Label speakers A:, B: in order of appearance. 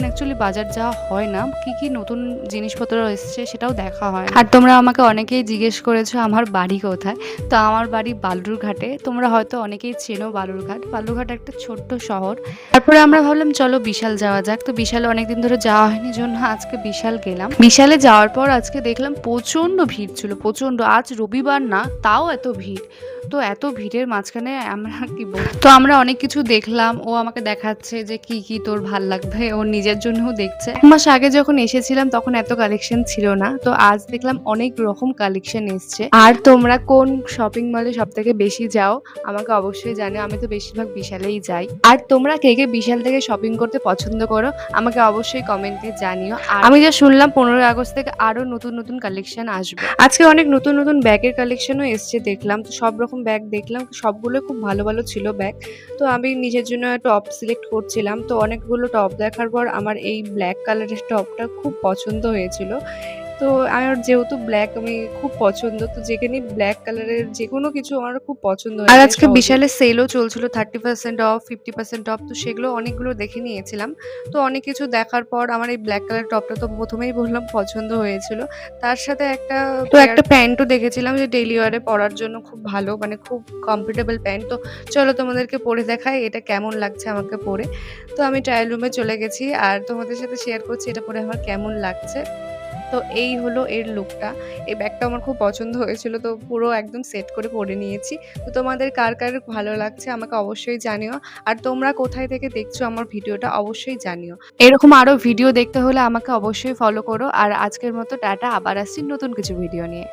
A: এখন অ্যাকচুয়ালি বাজার যাওয়া হয় না। কি নতুন জিনিসপত্র এসছে সেটাও দেখা হয় না। আর তোমরা আমাকে অনেকেই জিজ্ঞেস করেছো আমার বাড়ি কোথায়? তো আমার বাড়ি বালুরঘাটে। তোমরা হয়তো অনেকেই চেনো বালুরঘাট। বালুরঘাট একটা ছোট্ট শহর। তারপরে আমরা ভাবলাম চলো বিশাল যাওয়া যাক। তো বিশালে অনেকদিন ধরে যাওয়া হয়নি জন্য আজকে বিশাল গেলাম। বিশালে যাওয়ার পর আজকে দেখলাম প্রচণ্ড ভিড় ছিল, প্রচণ্ড। আজ রবিবার না, তাও এত ভিড়। তো এত ভিড়ের মাঝখানে আমরা কি বলবো, তো আমরা অনেক কিছু দেখলাম। ও আমাকে দেখাচ্ছে যে কি তোর ভাল লাগবে, ওর নিজের জন্যও দেখছে। 1 মাস আগে যখন এসেছিলাম তখন এত কালেকশন ছিল না, তো আজ দেখলাম অনেক রকম কালেকশন এসছে। আর তোমরা কোন শপিং মলে সব থেকে বেশি যাও আমাকে অবশ্যই জানিও। আমি তো বেশিরভাগ বিশালেই যাই। আর তোমরা কে কে বিশাল থেকে শপিং করতে পছন্দ করো আমাকে অবশ্যই কমেন্টে জানিও। আর আমি যা শুনলাম 15 আগস্ট থেকে আরো নতুন নতুন কালেকশন আসবে। আজকে অনেক নতুন নতুন ব্যাগের কালেকশনও এসছে দেখলাম। তো সব রকম ব্যাগ দেখলাম, সবগুলো খুব ভালো ভালো ছিল ব্যাগ। তো আমি নিজের জন্য টপ সিলেক্ট করছিলাম। তো অনেকগুলো টপ দেখার পর আমার এই ব্ল্যাক কালারের টপটা খুব পছন্দ হয়েছিল। তো আমার যেহেতু ব্ল্যাক আমি খুব পছন্দ, তো যেখানেই ব্ল্যাক কালারের যেকোনো কিছু আমার খুব পছন্দ হয়ে
B: আর
A: যায়
B: আজকে
A: সহজেই।
B: বিশালে সেলও চলছিল 30% অফ, 50% অফ। তো সেগুলো অনেকগুলো দেখে নিয়েছিলাম। তো অনেক কিছু দেখার পর আমার এই ব্ল্যাক কালার টপটা তো প্রথমেই বললাম পছন্দ হয়েছিল। তার সাথে একটা প্যান্টও দেখেছিলাম যে ডেইলি ওয়্যারে পরার জন্য খুব ভালো, মানে খুব কমফোর্টেবল প্যান্ট। তো চলো তোমাদেরকে পরে দেখাই এটা কেমন লাগছে আমাকে পরে। তো আমি ট্রায়াল রুমে চলে গেছি আর তোমাদের সাথে শেয়ার করছি এটা পরে আমার কেমন লাগছে। তো এই হলো এর লুকটা। এই ব্যাগটা আমার খুব পছন্দ হয়েছিল, তো পুরো একদম সেট করে পরে নিয়েছি। তো তোমাদের কার কার ভালো লাগছে আমাকে অবশ্যই জানিও। আর তোমরা কোথায় থেকে দেখছো আমার ভিডিওটা অবশ্যই জানিও। এরকম আরো ভিডিও দেখতে হলে আমাকে অবশ্যই ফলো করো। আর আজকের মতো টাটা, আবার আসছি নতুন কিছু ভিডিও নিয়ে।